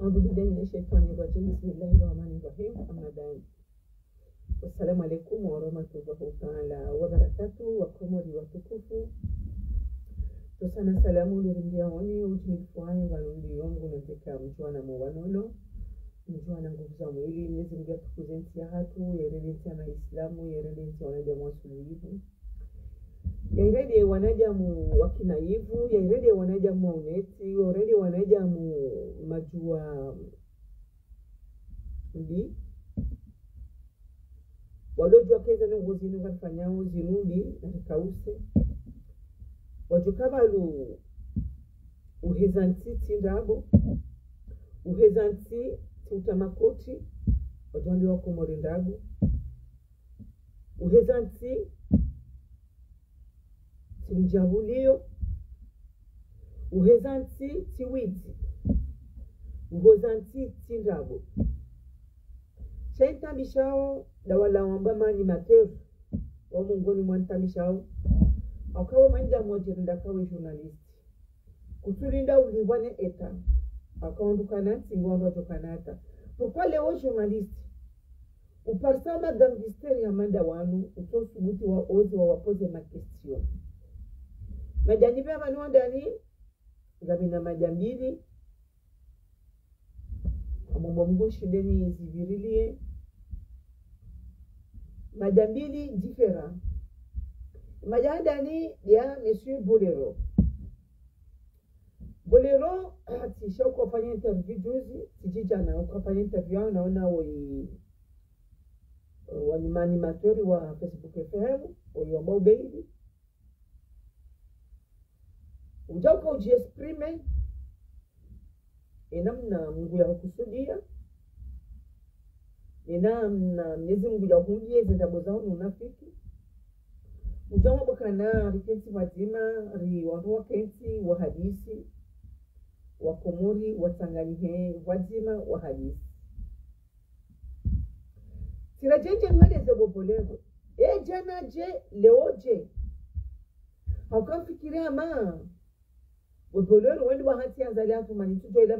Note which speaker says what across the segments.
Speaker 1: أعوذ بالله من الشيطان الرجيم بسم الله الرحمن الرحيم أما بعد والسلام عليكم ورحمة الله تعالى وبركاته وكمري وتكفو tusana salamu lurindiaoni utimifuani walundi yongu nateka mjuana mwanono mjuana nguvu za mwili Mwenyezi Mungu atukuzentia hatu yeredentia na Islamu yeredentia wanajamu wasuluhivu yairede wanajamu wakinaivu yairede wanajamu wauneti yairede wanajamu majua mbi walojua keza nungu kafanyao zinudi na rikause wajukabalu uhezanti tindabo uhezanti utamakoti wajuandi wako morindabu uhezanti timjabulio uhezanti tiwidi uhezanti tindabo shaitambishao dawala wambama ni matevu wa mungoni mwantambishao akawa manja mojirinda kawe journalist kutulinda uliwane eta akaondukana singondo tokanata pourquoi leo journalist uparsama gangster ya manda wanu utosubuti wa ozi wa wapoze ma question majani pia manuwa ndani zamina majambili amumbo mgushi deni zivirilie majambili different majadani ya Monsieur Bolero. Bolero tisha ukafanya interview juzi, tijijana ukafanya interview naona wa animatori wa Facebook FM, oyomba baby. Ujauka ujiexprime enamna Mungu ya kusudia. Enamna Mwenyezi Mungu ya kumbie zendabo zao unafiki. Ujama bakana rikensi wazima watu wa kensi wa hadisi wa komori wa Tanganyika wazima wa hadisi tirajenje nweleze Bolero jana je leoje haukamfikiria ma Bolero wendi wahati anzali afu manitujo ila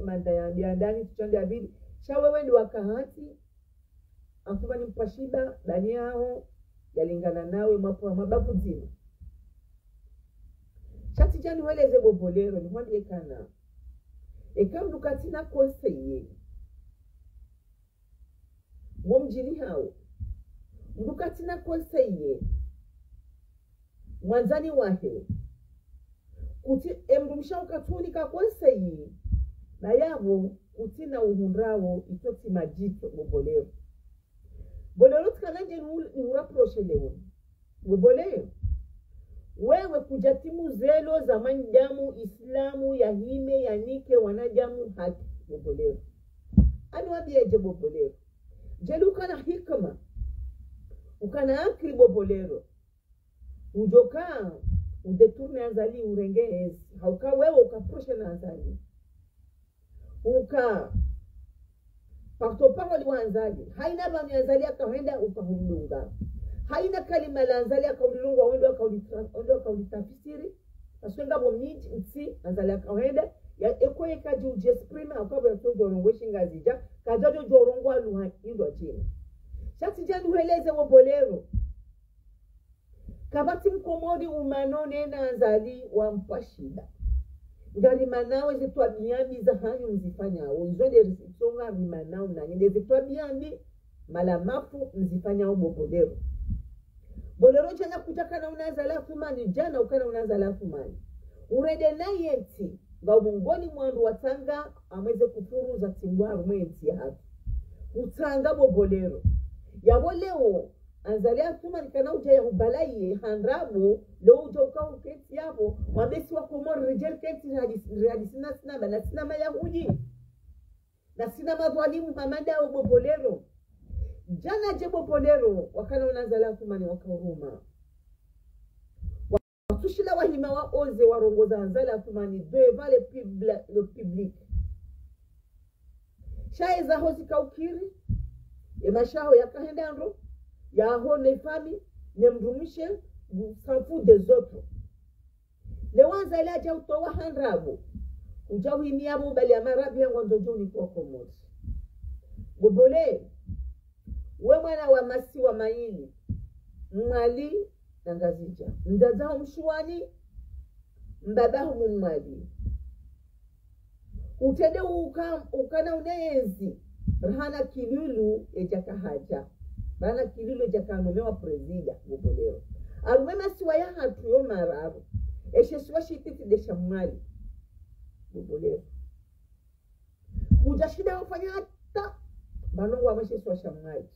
Speaker 1: manda ya ndani tuchande abidi shawe wendi wakahati afuwa ni mpashiba dani yao yalingana nawe mwapo mababu zima chati jani weleze Bolero ni mwambie kana ekamdukatina konseye mwomjini hao mdukatina konseye mwanzani wahe kuti emrumsha ukatunika konseye na yabo kutina uhundrawo itoti majito Bolero Bolero tukananje ni uraproshe leo. Bolero wewe kujatimu zelo za manjamu Islamu ya hime ya nike wanajamu haki Bolero. Anu wabieje Bolero. Jelu ukana hikma. Ukana akili Bolero. Ujoka udeturne azali urenge hauka wewe ukaproshe na azali. Paktopango liwanzali haina ba mianzali akaenda ukahundunga haina kalima la anzali akaulirungwa wendo akaulitafsiri aswenga bomniti nti anzali akaenda ya ekoye kaji ujesprima akabo ya tojo rongweshinga zija kajojo jorongwa luha indo chini shati jani hueleze Bolero kabati mkomodi umanone na anzali wa mpashida ngari manawe zitwa biambi za hanyu mzifanya uzonde risonga mimanao na ngende zitwa biambi malamafu mzifanya Bolero. Bolero chana kutaka na unaza lafu mani jana ukana unaza lafu mani urede na yenti nga mungoni mwandu watanga ameze kufuru za timbwaru mwenti ya hatu utanga Bolero ya boleo anzalia kuma nikana uja ya ubalaye handrabu lo uja ukawu kenti yabo wabesi wa komori rejel kenti hadisina sinaba na sinama ya huji na sinama walimu mamada wa Bolero jana je Bolero wakana unanzalia kuma ni wakahuruma watushila wahima wa oze warongoza anzalia kuma ni deva le public shae za hozi kaukiri emashaho ya kahendandro ya hone fami ne mrumishe s'en fout des autres le wanza ila ja utowa handrabu ujawini abo bali amarabi yangu ndojo ni kwa Komori. Bobole we mwana wa masi wa maili mwali na ngazija ndazao mshuani mbabahu mwali utede ukana unezi rahana kilulu ejaka haja rahana kilulu ejaka anomewa prezida Bobolero arumema siwa ya hatu yo mararu eshesuwa shititi desha mwali Bobolero ujashida wafanya hata manongu wa meshesuwa shamwali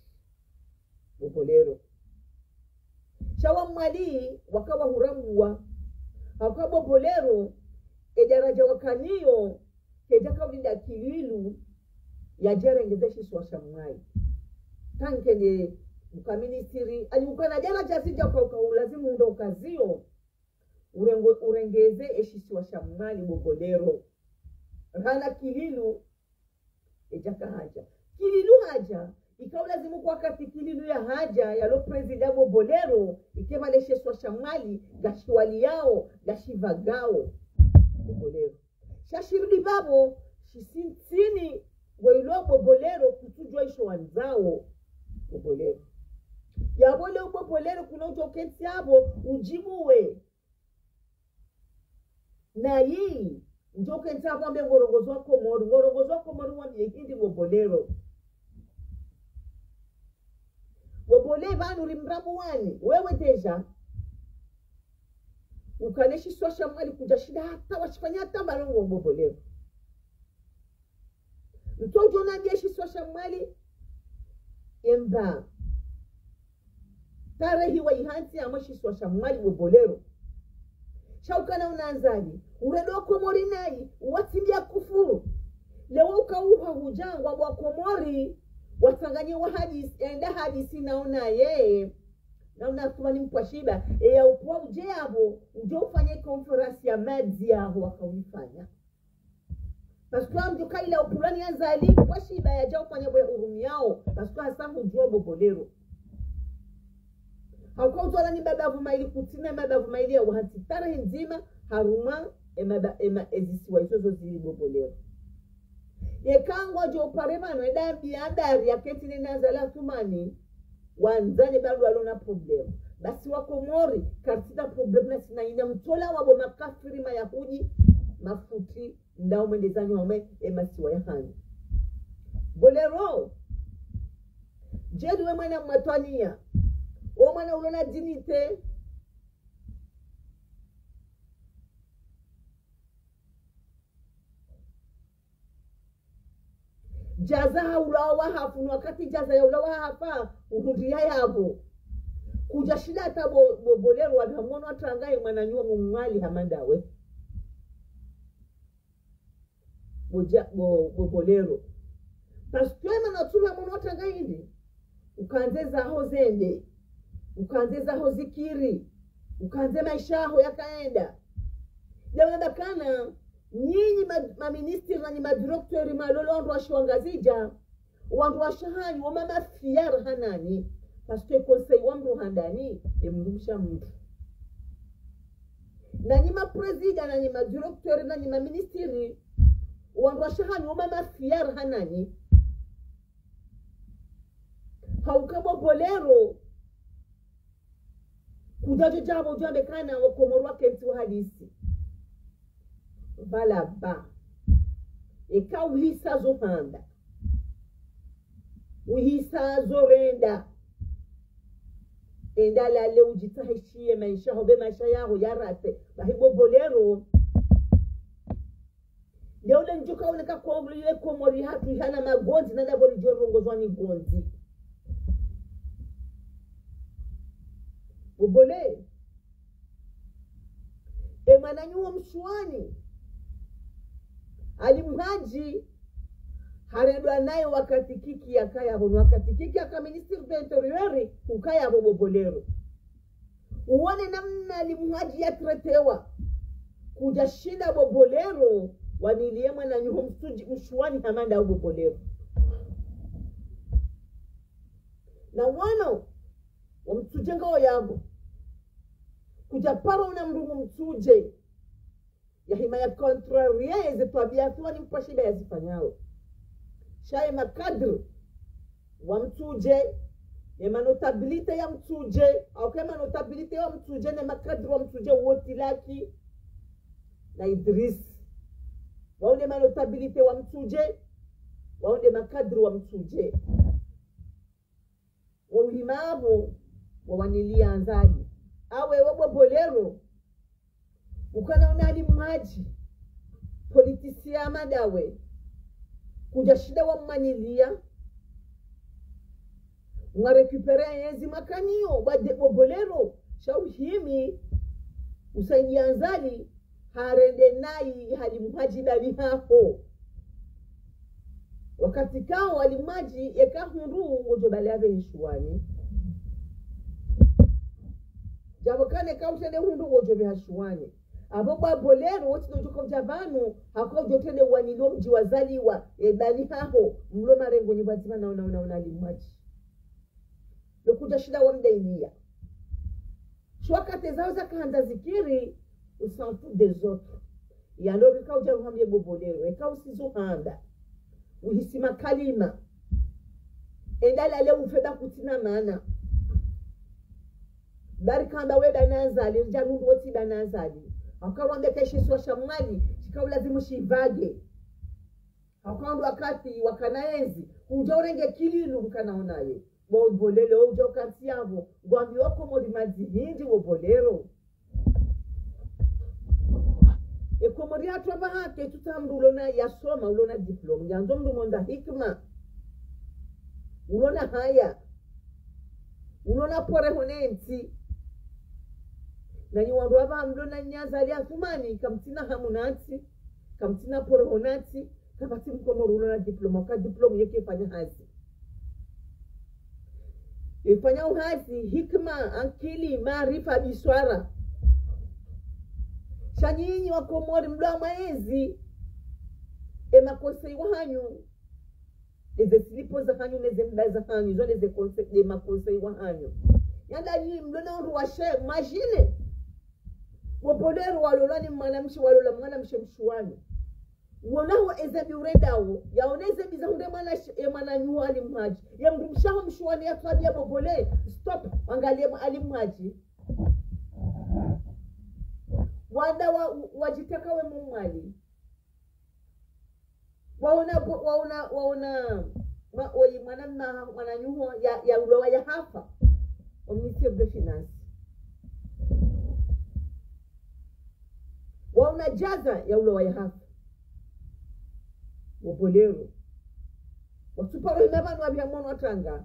Speaker 1: Bobolero shawa mwali wakawa huramuwa hauka Bobolero ejaraja wakaniyo kejaka ulinda kililu ya jerengeze swa shamwali tanke ni mkaministiri aliukana jara jasija kwa ulazimu ndo ukazio urengeze eshiswa shamwali Bobolero rana kililu ejaka haja kililu haja ikawa lazimu kwa kati kililu ya haja ya lo prezida Bobolero ikema leshiswa shamwali gashiwali yao gashivagao Bobolero shashirudi babo shisintini wailo Bobolero kutujwa isho wanzao Bobolero yabole Bobolero kuna utokensi yabo ujibuwe na hii utokensi yabo ambe ngorogozo wako mori wambie hindi Bobolero Bobolero vanu rimrabu wani wewe deja ukaneshi swasha mwali kujashida hata wachifanya hata mbalongo Bobolero mtoto na bieshi swasha mwali emba tarehi wa ihansi amashi swasha mwali Bobolero shaukana unanzali uredo Komori nai watimbia kufuru leo ukauha hujangwa wa Komori watanganye wa hadisi enda hadisi naona yeye naona kuwa ni mpwashiba ya upua uje yabo uje ufanye konferansi ya madzi yao wakawifanya pasukua mjuka ila upulani ya zali mpwashiba ya jao ufanye kwa urumi yao pasukua hasangu ujua Bobolero hauka utola ni babavu maili kutina babavu maili ya wahati tare nzima haruma ema ezisiwa isozo zili Bobolero yekangwa jo paremano edambi andari ya ketine nazala tumani wanzani bado walona problem basi wa Komori katika problem na sina ina mtola wabo makafiri mayahudi mafuti ndao mwendezani wame emasiwa ya hani Bolero jedu we mwana mwatwania o mwana ulona dinite jaza haulawa hafu wakati jaza ya ulawa hafa uhudia yabo kuja shida hata Bobolero wadamono atangaye mwananyua mumwali hamandawe Bobolero pasitwema na tula mwana atangaye hivi ukaanzeza ho zende ukaanzeza ho zikiri ukaanze maisha ho yakaenda jawa bakana nyinyi maministri na madirektori malolo wandu washwangazija wandu washahani wa mama fiyar hanani paske konsei wandu handani emrusha mtu na nyima prezida na nyima direktori na nyima ministri wandu washahani wa mama fiyar hanani hauka Bobolero kujajo jabo jambe kana wa Komori wake ntu hadisi vala ba eka uhisa zo handa uhisa zo renda enda la le ujitahishie maisha hobe maisha yao yarate bahi Bobolero leo le njuka uneka Komori ile Komori hatu hana magonzi nanda boli jorongozwa ni gonzi Bobole emananyuwa mshuani alimhaji haredwa naye wakati kiki ya kaya hono wakati kiki ya ministri de interiori ukaya Bobolero uone namna alimhaji ya tretewa kuja shida Bobolero wanilie mwananyuwa mshuani hamanda au Bobolero na wano wamtujenga wa yabo kujapara una mrungu mtuje ya himaya contraria yeze tabia tuwa ni mpashiba yazifanyao shaye makadru wa mtuje ya notabilite ya mtuje au kama notabilite ya mtuje na makadru wa mtuje wote laki na Idris waone notabilite wa mtuje waone makadru wa mtuje wa uhimamu wa wanilia anzali awe wabo bolero ukana unali mmaji politisia madawe kuja shida wa manilia mwarekupere yezi makanio wade bolero shauhimi usaidi anzali harende nai hali mmaji dali hapo wakati kao walimaji ekahuru ngojobale ave hishuani jabo kane kautende hundu ngojobe hashuani abo bolero wote ndoko javanu hako jotende wanilo mji wazaliwa ebali haho mlo marengo ni bazima na limaji lokuja shida wa mdailia shwakate zao za kanda zikiri usanfu des autres yalo rikauja uhamye bolero ekausizo handa uhisima kalima endala le ufeba kutina maana bari kamba we banazali jamundu woti banazali akawande keshi swasha mwali chikau lazimu shivage akandu wakati wakanaenzi ujaurenge kililu mkanaonaye bolelo ujo kati yavo gwambi wako moli mazihindi wo bolero ekomori atwa hake tutamdu ulona yasoma ulona diploma yanzo mdu monda hikma ulona haya ulona pore honensi na ni wandu wava mlona nyaza alia thumani kamtina hamunati kamtina pore honati kapati mkomori ulona diploma ka diploma yeke fanya hazi ifanya uhazi hikma ankili maarifa biswara shanyinyi wakomori mdoa maezi emakosei wahanyu eze silipo za hanyu neze mda za hanyu zone ze concept emakosei wahanyu yanda yi mdona unru wa she majine wapoderu walolani mwanamshi walola mwanamshi mshuani wonawa eze biuredawo yaoneze biza hunde mwana nyuhali mhaji ya mdumshaho mshuani ya tuwabi ya bobole stop wangalie alimhaji wanda wajiteka we mumali waona mwananyuho ya ulowa ya hafa wa Ministry of the Finance waona jaza ya ulowa ya hafa wabolero wasuparo inabanu wabiamono watanga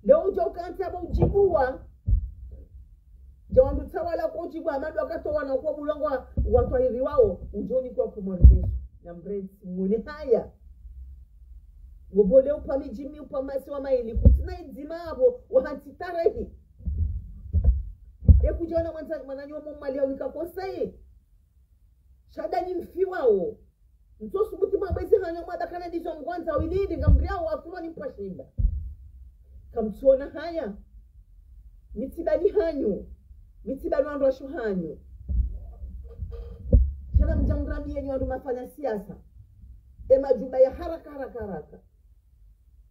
Speaker 1: leo uja ukanti haba ujibuwa jawandu tawala kwa ujibu amadu wakato wanakuwa bulongo watuahiri wao ujoni kwa kumoridesu na mbrezi mwene haya wabole upami jimi upamasi wa maili kutina idimabo wahantitarehi kujona mwananyua mumali ya wika kosaye shada ni mfi wao mtosu buti mabezi hanyo madakana dizo mgwanza wilidi ngambriao wafuwa ni mpashimba kamtuona haya mitibali hanyo mitibali wandu wa shuhanyo shana mjamrambi yenye wandu mafanya siasa majuba ya haraka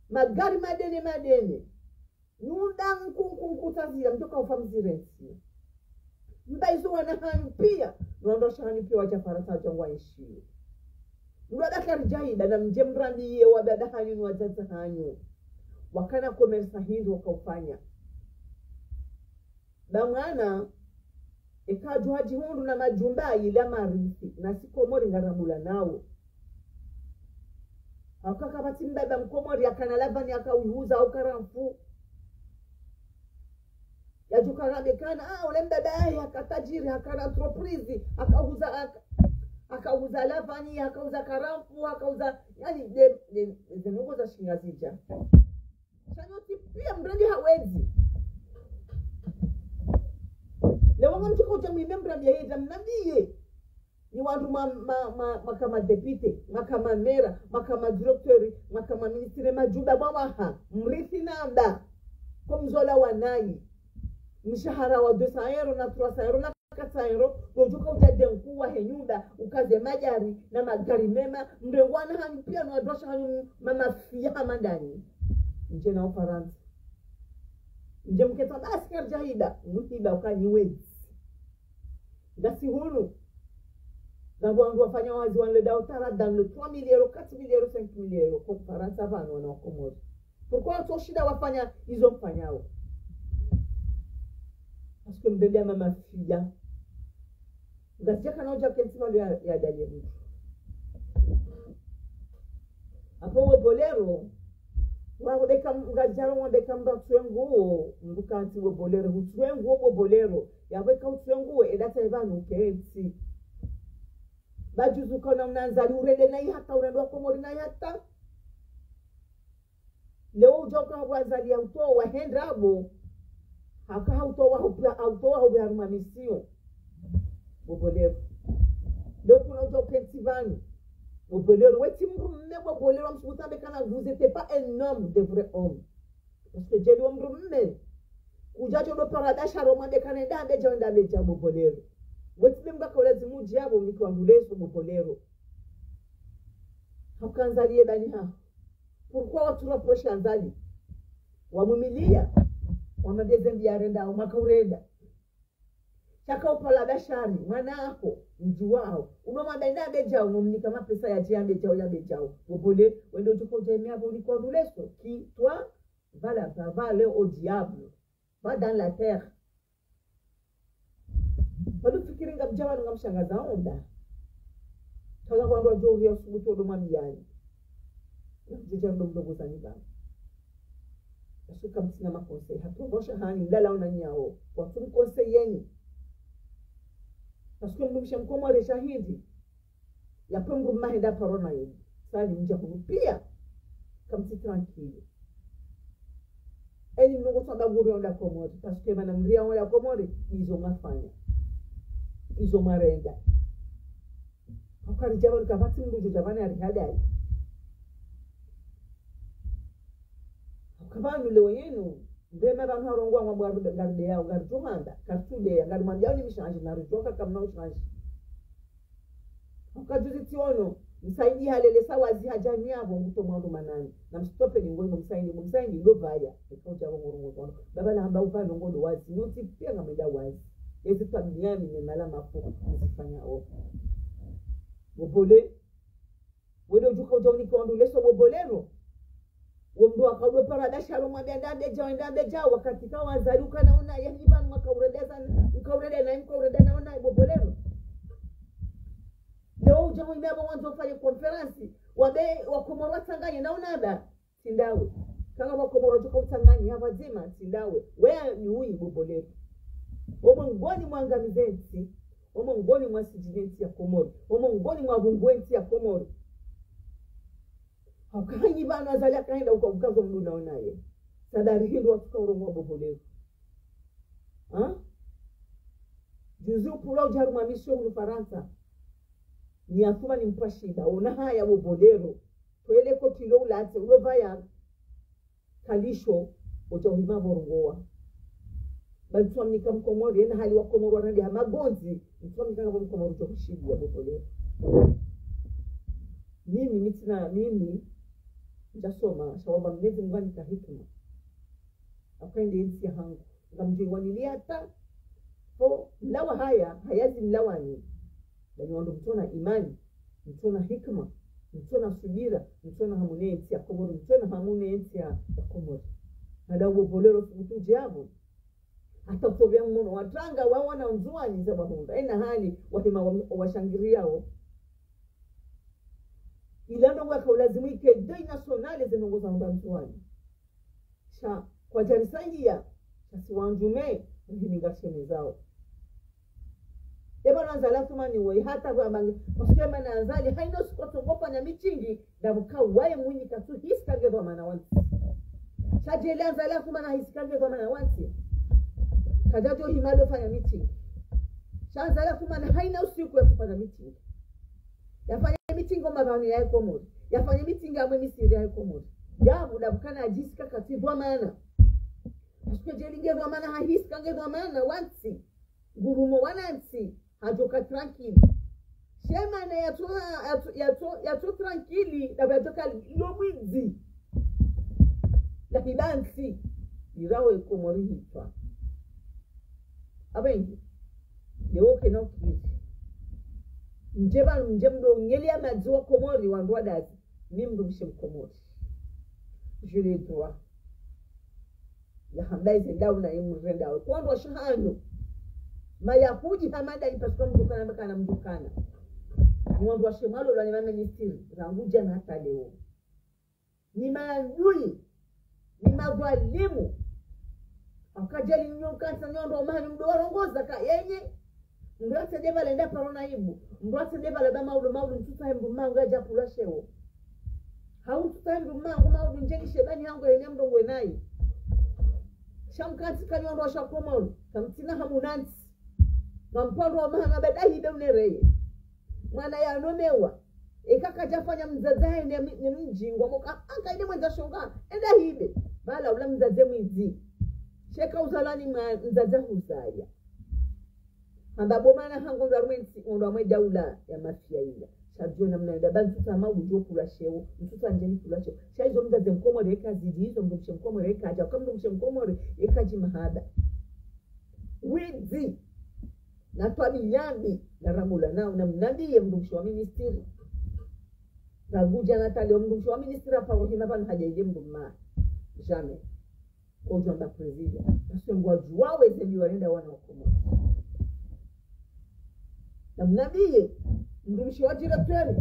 Speaker 1: magari madene nyunda nkutazira mtoka ufamzirensi mbaizo wana hanyu pia wandu wa shuhanyo pia wajafara jangwa ishi mwada karjaida na mjamrambi ye wabada hanyu ni wajaza hanyu wakana komersa hindu wakaufanya bamwana ekaju haji hundu na majumba ila marifi na sikomori ngaramula nawo akaka bati mbaba mkomori akana labani akauhuza au karamfu yajukaramekana ule mbaba akatajiri akana entreprise akauza labani akauza karamfu akauza yani de mungu za shingazija chanoti pia mradi hawezi lewa mtu koja mwimembra bia hida mnabie ni wandu makama deputy makama mera makama director makama ministre majuba bawaha mrithi namba kumzola wanai mshahara wa 200 euro na 300 euro na katsairo dojuka ujade mkuu wa henyumba ukaze majari na magari mema mrengwana hanyu pia na wadosha hanyu mama fiya mandani nje na Ufaransa nje mketa basi karjahida mkiba ukanyiwezi ngasi hulu Gabo angu wafanya wazi wanleda utara dans le 3 milliards, 4 milliards, 5 milliards kwa Ufaransa vano wana wakomori. Pourquoi watu shida wafanya hizo mfanyao? Parce que mbele mama fia. Ngasiya kana uja kentima ya dalie mtu. Apo we bolero. Wa beka ngajaro wa beka mba twengu mbukanti we bolero hutwengu wo bolero. Ya beka utwengu edata evanu kensi. Bajuzu kona mnanzali urede na hata urendo wakomori na hata leo ujoka wazali ya utoa wa hendrabo haka hautoa hubiharuma misio bobolero leo kuna ujoka ntivani bobolero weti mru mme bobolero msubutambe kana vous n'êtes pas un homme de vrai homme parce que jeli wa mru mme kujajo do paradasha romande kanenda beja wenda beja bobolero weti mga kaulezi mujabo mikuanduleso bobolero hakanzalie bani ha pourquoi watu raposha anzali wamumilia wamabezembi yarenda umakaurenda chaka upala bashari mwanako mjuwao unomwambia nda beja unomnika mapesa ya jiambe jao ya bejao bobole wendo juko jemia boni konduleso qui toi va aller au diable va dans la terre. Bado fikiringa mjawa ngamshangaza onda. Kaga kwa ndo jori ya subuto do mamiani. Ndio ndo mdogo zanika. Asuka mtina makonsei hapo bosha hani ndala una nyao. Watu mkonsei yeni. Parce que mmisha mkomo re shahidi. Ya pongo mahenda parona yeni. Sali mja kupia. Kamsi tranquille. Eni mngo sonda guri onda komori. Parce que mana mria onda komori izo mafanya. Izo marenda. Wakari jabal kabati mbuju jabani arihadai. Wakabanu leo yenu. Ndema banu harongwa mwabu garde yao. Garjuhanda. Kartude ya. Garumambia ni mishanji. Narujoka kamna ushanji. Wakajuzi tiono. Msaidi halele sawazi hajani yabo mbuto mwandu manani. Na mstope ni ngoyi msaidi ndo vaya. Nikauja wangu kono. Baba na hamba ufano ngodo wazi. Nuti pia ngameda wazi. Ezi pa miami ni mala mafuku. Msifanya ofu. Bobole. Wedo juka ujawni kwa nduleso bobolero. Womdu wakaudwe paradasha romambia ndambeja wakati kawa wazaruka naona ya hiba mkaurede na ona bobolero. Leo ujamu imeba wanzo ufanye konferansi. Wakomoro watanganye naona ada. Sindawe. Kanga wakomoro juka utanganye hapa zima. Sindawe. Wea ni hui bobolero. Omo ngoni mwangamizensi. Omo ngoni mwasijinensi ya Komoro. Omo ngoni mwabungwensi ya Komoro. Haukanyi bano azali akaenda ukazo mdu naonaye. Sadari hindu watuka urongo bobolero. Juzi upula ujaruma misho Ufaransa. Ni atuma ni mpashida. Una haya bobolero. Tuele ko kilo ulate. Ulovaya kalisho. Oja uhima borongoa. Bali tuamnika mkomori. Ena hali wa Komoro wanadi hamagonzi. Tuamnika mkomori chokushidi ya bobolero. Mimi jasoma shawaba mnezi mwani kahikima akaende ensi ya hangu ngamjui wanilia hata po mlawa hayazi mlawani yani wando mtona imani mtona hikma mtona subira mtona hamune ensi ya Komoro mtona hamune ensi ya Komoro nada ubolero futu jabu hata kutovya mmono watanga wawana unzuani za bahunda ena hali wahima washangiriao ilando waka ulazimu ike dei nationale zinongoza mbantuani. Kwa jarisangia, chasi wanjume, mhiningashe zao. Eba nanzala tumani wei hata kwa bangi, kuskema na anzali, haino sikoto ngopa na michingi, dabuka wae mwini katu hisikage kwa mana wanti. Chajele anzala kumana hisikage kwa mana wanti. Kajajo himalo fanya michingi. Anzala kumana haina usiku ya kufanya michingi. Yafanya mitingo mabani ya Komoro. Yafanya mitinga amwe misiri ya Komoro. Yabu dabukana ajisika kativwa mana. Asuke jelinge vwa mana hahisika nge vwa mana wansi. gurumo wanansi hajoka tranquili shema na yato tranquili na batoka lomwizi la kibansi irawe Komori hitwa abengi leo kena ukiri njemdo ngeli ya maziwa Komori wandwa dazi ni mdu mshem Komori je les droits ya hamdaize dauna imurenda kwa ndo shahano mayahuji hamada ipaswa mdukana mpaka na mdukana mwandu wa shemalo lwa nimame nistiri ranguja na hata leo ni maadui ni magwalimu akajali nyonkansa nyondo mani mdo warongoza ka yenye mdo atedeba lenda parona ibu mdo atedeba leba maulu mtuta mbu mangu aja pula shewo hau mtuta mbu mangu njeni shebani hangu yenye mdongwe nai shamkati kanyondo wa shakomolu kamtina hamunansi Mampando wa mahanga bedahi beunere mwana ya nomewa ikaka jafanya mzazae ni mjingo moka anga ide mwenza shonga enda hibe bala ula mzaze mwizi sheka uzalani mzaze huzaya hamba bomana hango ndo mwenzi ndo mweja ula ya mafia ila shajua na mnaenda bali tutama ujo kula shewo mtuta njeni kula shewo shaizo mzaze mkomore eka zidi hizo mdumshe mkomore eka aja kama mdumshe mkomore eka jimahada wizi na twabiyambi na ramula nao na mnadiye mdumshi wa ministeri raguja natali wa mdumshi wa ministeri aparohima panu hajaide mdumma jamais kwa ujamba prezida nasengwa juwawe zeli warenda wana wakomo na mnadiye mdumshi wa direktori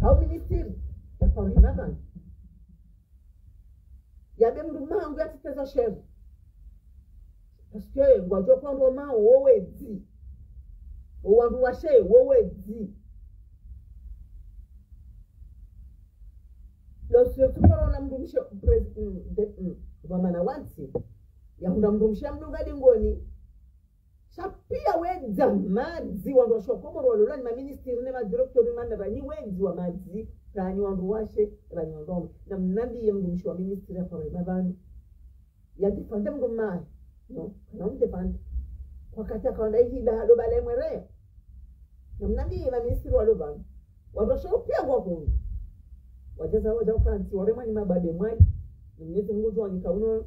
Speaker 1: au ministeri aparohima panu yabe mdumma hangu ya titeza sheri paske ngwajua kwa ndoma wowezi wandu washe wowezi lo surtout parona mdumsha president wamana wansi ya hunda mdumsha mdungadi ngoni shapia weza mazi wandu washo Komoro lola ni ministeri ne ma director man na ni wezi wa mazi tani wandu washe rani wandu na mnandi ya mdumsha wa ministeri kwa babani ya difanda mdumma no na mdefanda wakati akaenda hivi bado bale mwere na mnadi ma ministeri wa lobani wadosho pia kwa kungu wajaza ukanti warema ni mabade mwai Mwenyezi Mungu tu anikauno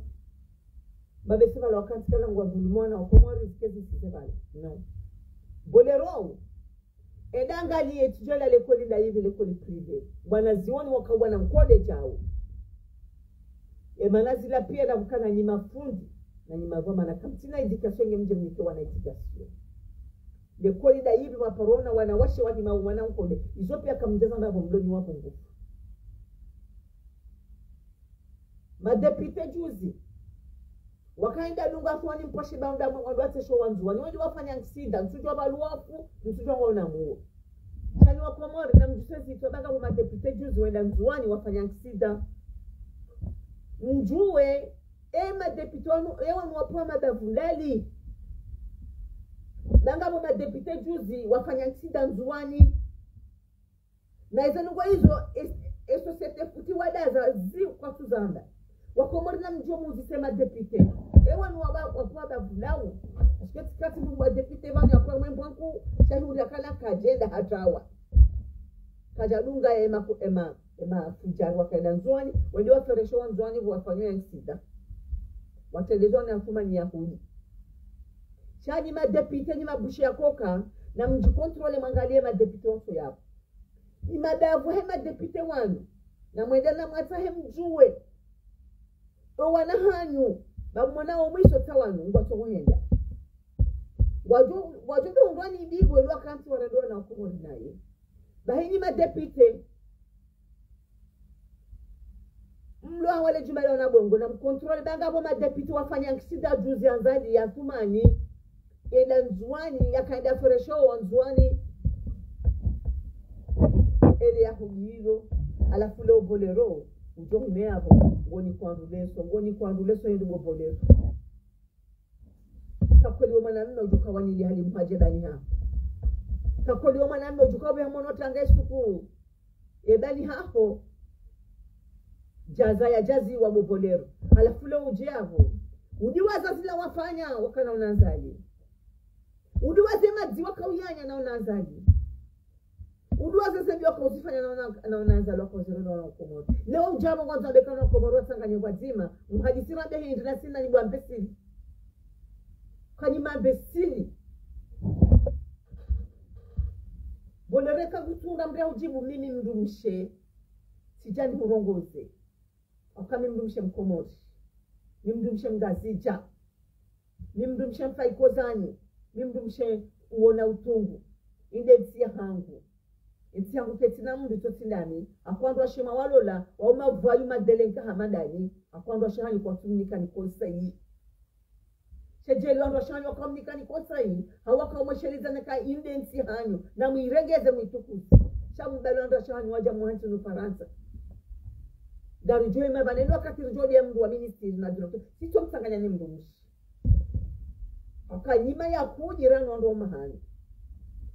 Speaker 1: babe sema la wakati kala ngwa bulimona wa Komori sikezi sisebale no bolero edanga liye tujala lekoli la hivi lekoli prive bwana zioni wakawa na mkode chao manazi la pia na mkana ni mafundi na ni magoma na kamtina education ngemje mnike wana education lekoli la hivi maparona wanawashe wa hima wana mkode izo pia kamjaza mbabo mdoni wapo nguvu madepite juzi wakaenda dunga fuani mposhi baunda mwandwate show wanzuani wadi wafanya nsida msujwa baluwafu msujwa wana muo chani wa Komori na mjusezi itobanga kwa madepite juzi wenda nzuani wafanya nsida mjue madepite wanu ewa mwapua madavulali banga kwa madepite juzi wafanya nsida nzuani na izanu kwa hizo eso sete futi wadaza zi kwa tuzanda Wakomori na mjua muzisema depute ewa nuwa wapuwa bavulawu asiketi kati mwa depute vani wapuwa mwembanku shahuri ya kala kajenda hatawa kajadunga ema fujari wakaenda nzuani wende waferesho wa nzuani wafanywa ya nsida watelezwa na mfuma ni Yahudi shani madepite ni mabushi ya koka na mjikontrole mangalie madepite waso yao ni madavu he madepite wanu na mwenda na mwatahe mjue wana hanyu bamwana omwiso tawanu ngwato wenda wajunga ngwani ndigo lwa kanti wanadoa na Komori naye bahini madepite mlwa wale jumala na bongo na mkontrole banga bo madepite wafanya nsida juzi anzali ya tumani ila nzuani yakaenda foresho wanzuani ele ya hujilo alafu leo bolero ujomi meabo ngoni kwanduleso hindi bolero kakoli wamanamme ujuka wanili hali mpajebani haa kakoli wamanamme ujuka wabe hamono tanga suku ebani hapo jaza ya jazi wa bolero alafu leo ujiavo ujiwaza zila wafanya wakana unanzali udiwaze madziwa kauyanya na unazali udiwaze sebi wako usifanya na unazali wako uzirendo na ukomoro leo ujama kwanza beka na ukomoro wasanganye kwa zima mhadisira behi indina sina ni mbesili kanyima mbesili bolereka gutunda mbya ujibu mimi mndumshe sijani hurongoze akami mndumshe mkomori mimdumshe mgazija mimdumshe mfaikozani mimdumshe uona utungu inde tia hangu tia hangu ketina mundu totindani akwandwa shema walola wauma vayu madelenka hamadani akwandwa shahani kwa tumnika ni konsai shejeli wandwa shahani wakamnika ni konsai hawaka umesheliza neka inde tia hanyu na muiregeze mwitukuzi shamu belu wandwa shahani waja muhantu nufaransa dari joe mabaneno wakati rujodi ya mdu wa ministeri na dinoto sito msanganya ni mdu mshi akanyima ya kujirani wando mahani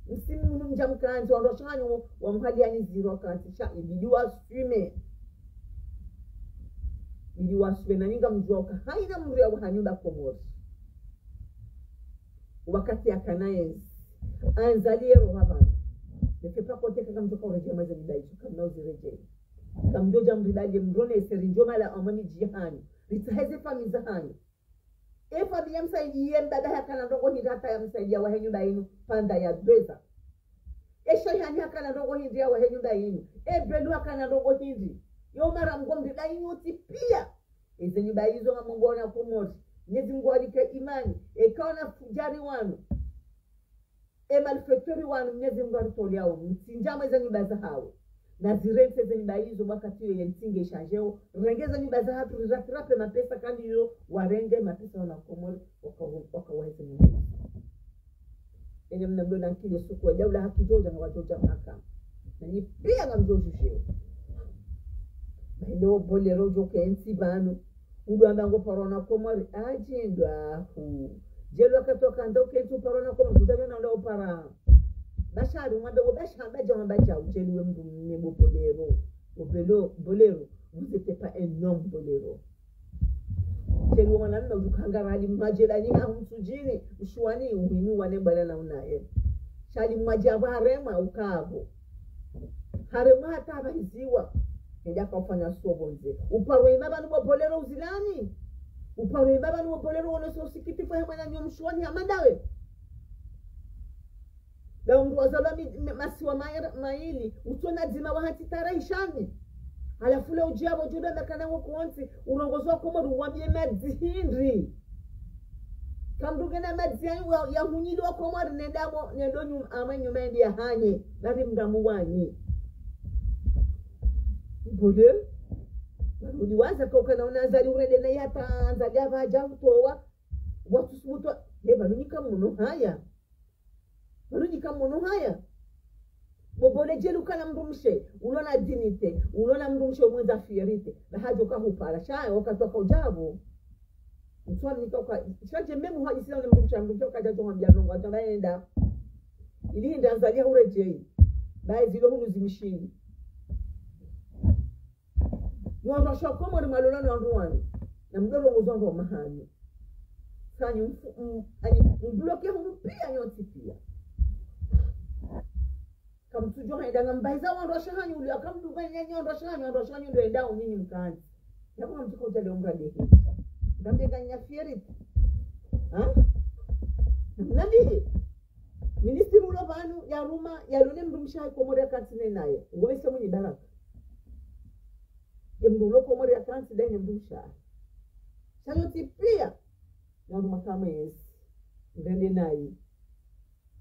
Speaker 1: msimu mjamkanzi wando shanyo wa mhali ya niziro kanti sha ibidiwa sume na ninga mjuoka haina mru ya wahanyuba komori wakati ya kanayenzi anzalie rohabani nekepa kote kaka mjoka urejea mweze mdaizu kamna uzirejea kamdoja mridaje mrone eserinjo mala amani jihani ritaheze famizahani efa biya msaidiye mbada hakana ndogo hidata ya msaidia wa henyumba yenu panda ya dweza esha yani hakana ndogo hindia wa henyumba yenu belu hakana ndogo hindi yo mara mgombi da inyuti pia eze nyumba hizo nga mngona kumori nyezi mgwalike imani kaona fujari wanu malfektori wanu nyezi mgwalito liao msinjama eze nyumba za hawe na zirente zenye baizo wakati hiyo yentinge shajeo rengeza nyumba za hatu rizatirape mapesa kandi hiyo warenge mapesa wanakomori wakawaheze mwini enye mnamdo na nkile suku wa jaula haki joja na wajoja mahakama na ni pia nga mjoju sheo maeneo bolero joke ensi banu udu ambango parona komori ajendwa hu jelu wakatoka ndoke entu parona komori kutajo na unda upara bashari mwabe bashamba jamba ja ujeliwe mdu nebo bolero vous n'êtes pas un homme bolero jeli wana na ukangarali majelani ha msujini mshwani uhinu wane bana na unaye shali majaba harema ukavo harema hata bahiziwa ndia kufanya sobonze uparwe mabanu bolero uzilani uparwe mabanu bolero wono so sikiti fa mwana nyomshwani amadawe na mtu wazalami masiwa maili utona zima wahati taraishani alafu leo ujabo juda mekanango kuonsi urongozo komoru uwambie madzi hindri kamduge na madzi ya hunyili wa komoru nendo nyuma endi ya hanye nari mdamu wanyi mbode uliwaza koka na unazali urede na yata anzali hava hajavutowa watu subuto heba lunika muno haya Maruni kamono haya bobole jelu kana mrumshe ulona dinite ulona mrumshe mwenza fierite na hajo ka hupara shaya wakatoka ujabo mtwani nitoka shaje memu haji sina mrumshe kaja to hambia nongo ataenda ili ndanzalia urejei bai zilo hunu zimishini Nwa shakoma ni malolano wanduani na mdoro mzondo mahani sanyu mbloke hunu pia nyoti pia kamtujo haida ngambaiza wandosha hanyu uli akamduganya nyondosha hanyu ndo endao nyinyi mkaanzi yakuna mtuko utale umradi hii ndambeganya fieriti nandi ministri ulo vanu ya ruma ya lune mrumsha komori ya kansine naye ngomese mwenye baraka ya mrulo komori ya kansine ya mrumsha shayoti pia na ruma kama yesi ngende naye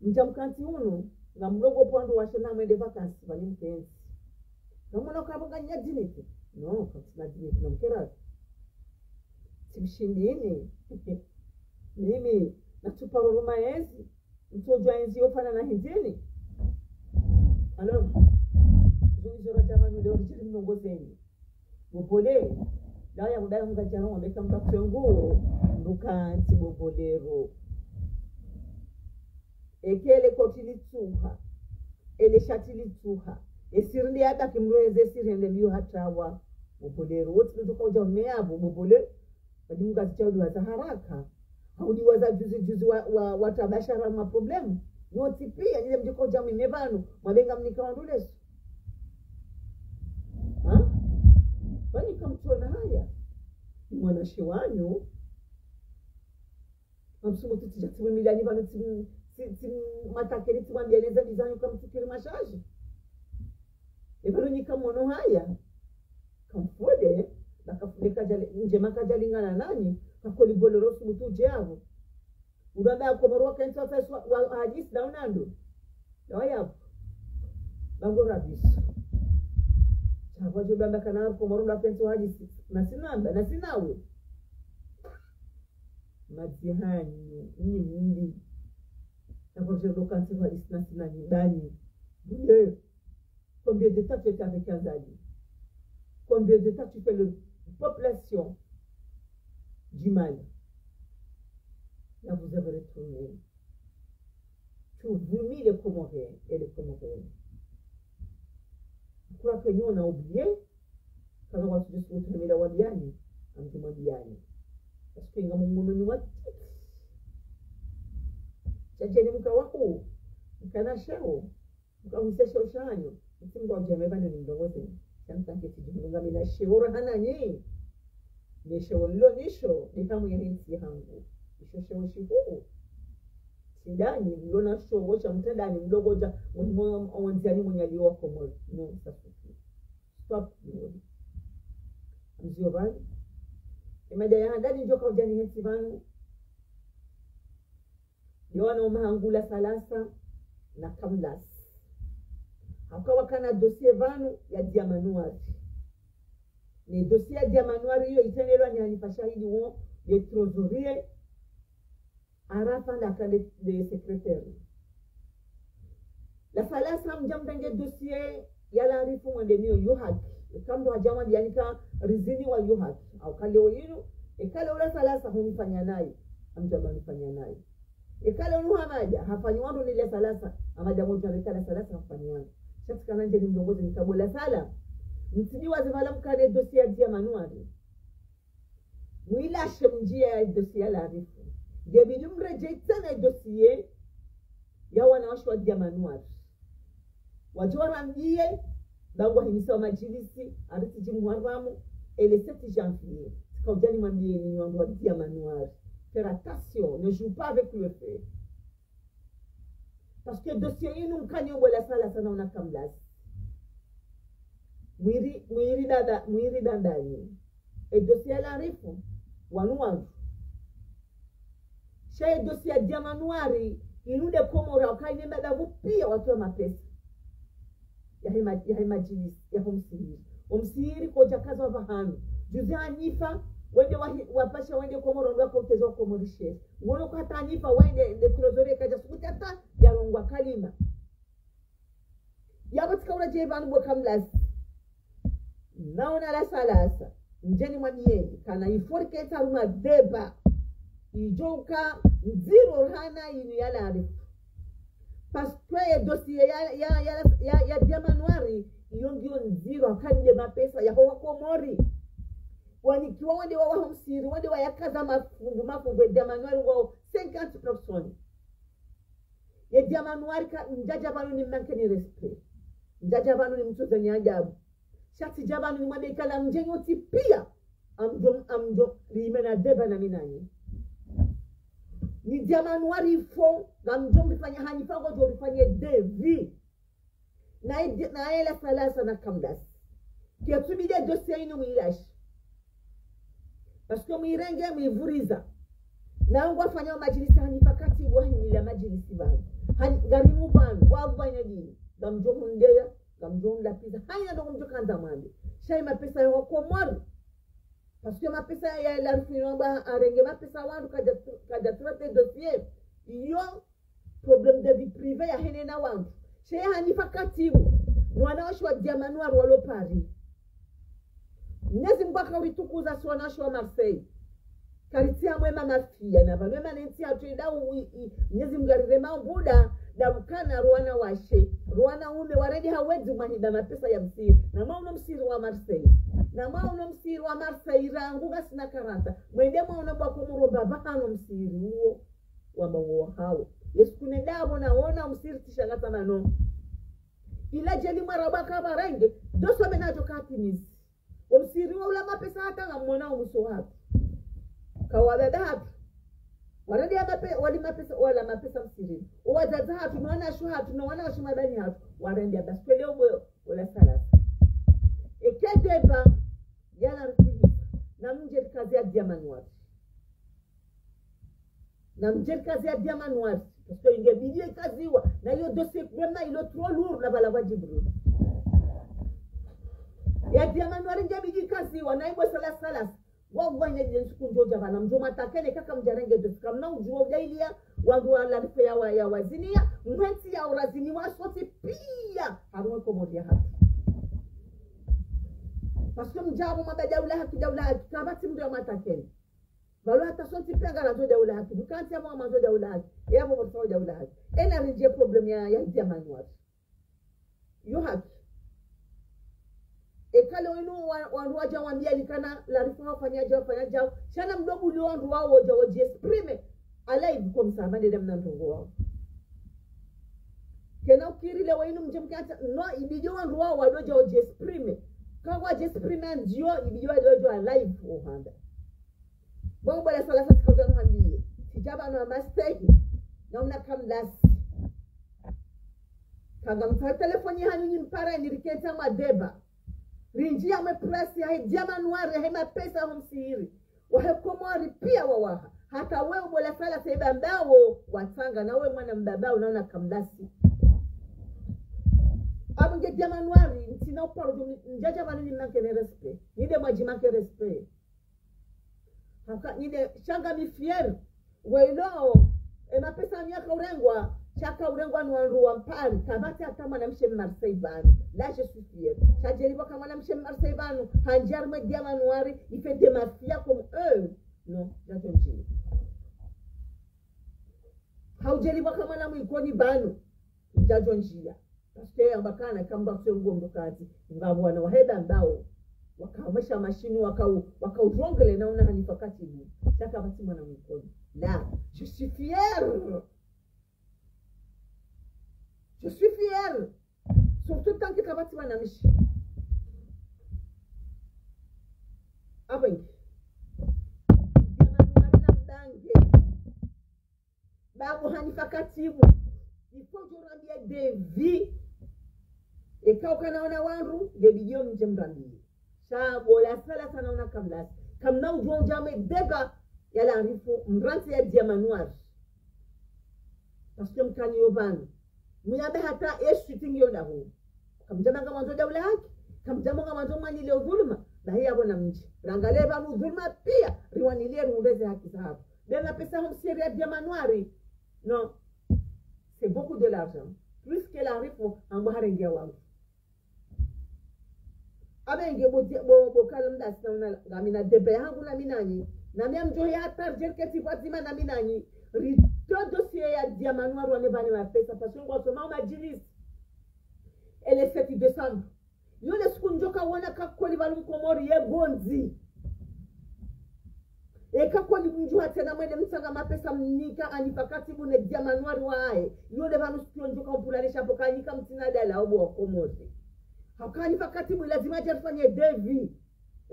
Speaker 1: mjamkanti unu nga mlogo pondo washana mwende vakansi bali mpenzi namona ukabonga nyadinite no katina dinite na mkera tibishindini mimi natupa ruruma yenzi mtojo yenzi yofana na hindini alo zuri jamani leo jiri mnongozeni bobole daya mudaya mgajana wameka mkafengu ndukanti bobolero ekele kotili tuha ele shatili tuha esirinde hata kimroeze sirende miyo hatawa bobole wote ndoka uja meabo bobole badimuga zichaudi wa haraka haudi wa za juzi wa tabashara ma problem noti pia ile mjiko jamu imevanu mwabenga mnikaondoleso bani kamtona haya mwana shiwanyu amsumu tijatiwe milani bano ti matakeri tiwambianeza bizanyu kamtukiri mashaji ebano nikamono haya kamfode bakafudeka nje makajalingana nani kakoli boloro subutu javo urada komoro kenta sasa wa hadis daunando dawaya bango rabis chavo jobamba kana komoro la kenta hadis nasinamba nasinawe madihani ni mindi D'abord, je quand tu vas ici, Dani. Combien de temps tu étais avec Azali? Combien de temps tu fais la population du mal? Là, vous avez retourné. Tu vomis les Comoriens et les Comoriennes. Je crois que nous, on a oublié. Quand on va se retrouver la Wabiani, on dit Wabiani. Parce que nous avons Chajeni muka wako mkana sheo mkawisesha shanyo msimbo wa jamii bado ni ndogote santanke tijunga mina sheo hana nyi ni sheo lo nisho ni kama ya hinsi hangu isho sheo shifu sidani mlona sheo wacha mtendani mdogo ja mwenye onziani mwenye aliwa komo no safuki stop mzio bani imada ya ndani joka ujani hinsi vangu Yohana mahangula salasa na kamlas. Hakawa kana dossier vanu ya diamanuari. Ni dossier ya diamanuari hiyo itenelwa ni hanipashahidi won de trésorier arafa na kande de secrétaire. La salasa mjamdenge dossier ya la arifu mwendemio yuhaki. Kamdo hajawandi yanika rizini wa yuhaki. Au kale oyinu. Kale ula salasa hunifanya naye. Amjamani fanya naye. Ekale unuha maja, hafanyi wandu nile salasa, amaja moja rekala salasa hafanyi wandu. Shati kananje ni mdongozi nikabola sala. Mtini wazimala mkane dosia dia manuari. Mwilashe mjia ya dosia la arifu. Debi numreje itana dosie ya wanawashwa dia manuari. Wajora mjie, bangwa himisawa majilisi, ariti jimu haramu, ele 7 janvier. Tika ujani mwambie ni wandu wa dia manuari. Faire attention, ne joue pas avec le feu. Parce que dossier inu mkani wala sala sana una kamlas. Mwiri dandani. Et dossier la rifu wanu. Shay dossier diamanuari inu de komora ukaine madavu pia watu wa mapesa. Ya hima jilis, ya humsiri. Umsiri koja kaza wa vahanu. Juzi anifa wende wapasha wende komoro ndo kwa utezo komorishe ngono kwa tanifa wende de trésorier kaja sukuta ta ya rongwa kalima ya batika uraje banu bokamlas naona la salasa njeni mwamieni kana iforke taruma deba ijoka zero hana inu yala arifu parce que dossier ya diamanuari yongio nziro akande mapesa ya kwa komori wanikiwa wende wa hamsiri wende wa yakaza mafungu ya diamanuari wao 50%. Ya diamanuari ka mjaja banu ni manke ni respect. Mjaja banu ni mtuza ni ajabu. Shati jabanu ni mwade ikala mjenyo tipia. Amjo rimena deba na minani. Ni diamanuari ifo na mjongi fanya hanifango jori fanya devi. Na ela salasa na kamdas. Kia tumide dosia inu mwilashi. Parce que mwirenge mwivuriza. Na ungu wafanya majilisi hanipakati wahimila majilisi bani. Garimu bani, wabu wana dini. Gamjomu ndeya, gamjomu la pisa. Haina dongo mjokanza mwande. Shai mapesa ya wako mwari. Parce que mapesa ya la rufinamba arenge mapesa wandu kada trate dossier. Iyo problem de vie privée ya hene na wandu. Shai hanipakati mwanawashu wa diamanuari walo Paris. Nyezi mbaka uritukuza suwanashi wa Marseille. Karitia mwema mafia na valwema nentia tuida nyezi mgarirema mbuda da mkana ruwana washe. Ruwana ume waredi hawezi mahida mapesa ya msiri. Na mauna msiri wa Marseille. Na mauna msiri wa Marseille ranguga sina karata. Mwende mauna bako muro babahano msiri uo. mawo hao yeskune dabo naona msirti shangata mano ila jeli marabaka barenge doso menajo katimizi umsiri wala mapesa hata ngamona umuso wapi kawabada hapi waradi wali mapesa wala mapesa msiri uwazaza hatu naona shu hatu naona shu mabani hatu warende baspele obo wala salasa ekedeba yana rufiji na mje kazi ya diamanuari na mje kazi ya diamanuari parce que ingebidi kaziwa na hiyo dossier vraiment il est trop lourd la bala wajibu ya diamanuari ingebidi kaziwa na hiyo salasa wao ine jensi kunjoja bana mjoma takene kaka mjarenge doska mna ujuo ujailia wangu wala nife ya wazinia mwensi ya urazini wa sote pia haruwe komodia haki paske mjabu mabajaula haki daula haki kabati mdu ya matakene Balu hata sonti pia ngarazo daula haki bukanti ya mwamanzo daula haki ya mwamanzo daula haki ena rinje problem ya diamani watu yu haki ekale wenu wanruaja wambia likana la rifuna wafanya jao shana mdobu uli wanruwa woja waji esprime ala ibuko msamande dem nantongo wao kena ukirile wenu mjemkata no ibijo wanruwa wadoja waji esprime kawa waji esprime ndio ibijo wadoja alive uhanda bongo la sala sasa kwa mwambie sijaba no mistake na una kamlasi kanga mfa telefoni hanyu mpara niriketa madeba rinjia mepresi ya diamanuari hema pesa humsiri wahekomori pia wawaha hata wewe bola sala saiba mbao watanga na wewe mwana mbaba unaona kamlasi abunge diamanuari ntina uparo njaja manini manke respect nide majimake respect haka nide shanga mifier welo ema pesa miaka urengwa chaka urengwa nuanruwa mpari kabati atama na mshe Marseille banu la je suis fier chajeribo kama na mshe Marseille banu hanjarme diamanuari ife de mafia comme eux non j'attends haujeribo kama na mwikoni banu jajonjia paske ambakana kamba sio ngombo kati ngabo na waheda mbao wakamesha mashini wakaudrongele naona hanifakati hivi chaka basi mwana mwikoni la je suis fier. Je suis fier. Surtout tant que kabati wanamishi. Abengi. Diamanuari na mdange. Babu hanifakatibu. Il faut que je rambie des vies. Et quand on a wanru, des vidéos mjemrambie. Shabo la sala sana una kamlas. Kamna ujuo jame dega yala rifo mranti ya diamanuari. Parce que mkani yovanu. Mwenyabe hata shooting yo daho kamjama kama mwanzo daula haki kamjama kama mwanzo mani leo dhulma na hiya bona mji rangale ba dhulma pia riwanilie ruondeze haki sahabu dena pesa hom seria diamanuari non c'est beaucoup de l'argent plus que la rifo ambahare ngia wangu abenge bo kalmda sana gamina debe yangu na minani na mimi mjo ya target Fatima na minani todo dossier ya diamanuari wanebane mapesa parce que ngwa soma majilis ele 7 December yule siku njoka wana kakoli balu mkomori ye gonzi kakoli mjua tena mwende msanga mapesa mnika anipakati bune diamanuari wae yule banu siku njoka mpulanisha pokanika mtina dala obo wakomori hakani pakati bu lazima jafanye devi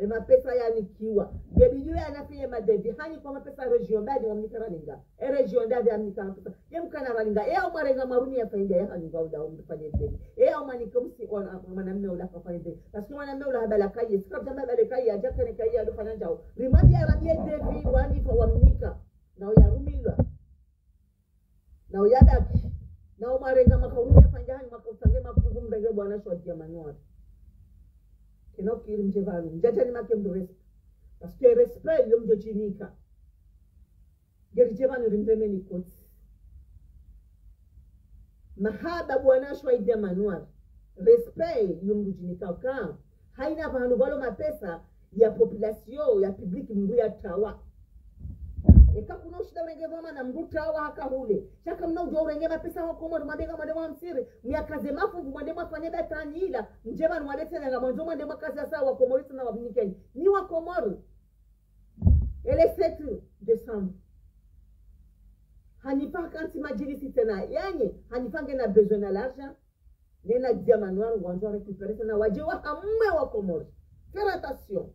Speaker 1: mapesa yanikiwa gebijue anafanya madevi hani kwa mapesa region badi wamnikara ninga region dadi amnika mapesa yemkana ralinga au marenga maruni ya faida ya haninga uda umfanye devi au manikomsi on mwanamume ula kafanya devi parce que mwanamume ula habala kai sika jamba bale kai ajaka ne kai alo fanya njao rimadi ya rabie devi wani fa wamnika na uyarumilwa na uyadaki na umarenga makaruni ya fanya hani makausange makungu mbege bwana shwa diamanuari kino kiri mjevanu mjaja ni make mduresi parce que respect yom jojinika geri jevanu rimreme ni koti mahaba bwana shwa diamanuari respect yom jojinika ka haina vanu balo mapesa ya population ya public mbu ya tawa eka kuna ushida urenge vama na mbu tawa haka hule shaka mna ujo urenge mapesa wako mwa mabega mwa msiri miakaze mafungu mwande mwafanye betani ila mjeba nwalete na mwanzo mwande mwakazi ya sawa komori na wabinikeni ni wakomori ele 7 December hanipa kanti majilisi tena yani hanipange na besoin na l'argent nena dia manual wanzo récupérer tena waje wa hamwe wa Komoro. Faire attention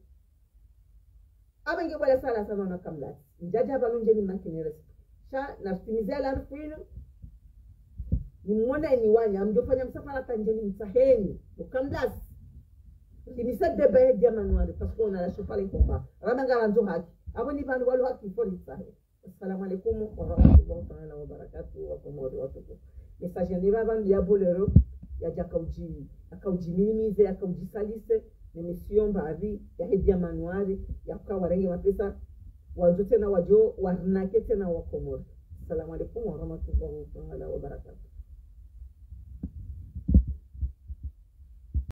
Speaker 1: abenge wala sala sana na kamla njaja hapa nje ni makini respect sha natimizia la rufuino ni mwona ni wanya mjofanya msafara tanjeni msaheni ukamdas kimisa debe dia manual parce qu'on a la chauffale combat ramanga ranzo haki hapo ni bandu walo haki for sahi. Assalamu alaikum wa rahmatullahi ta'ala wa barakatuh wa Komoro watuko message ndiba bandu ya bolero ya jakauji akauji minimize akauji salise ni mission baadhi ya hedia manuari ya kwa warenge mapesa wajote na wajo warnake tena wa Komoro. Assalamu alaikum wa rahmatullahi ta'ala wa barakatuh.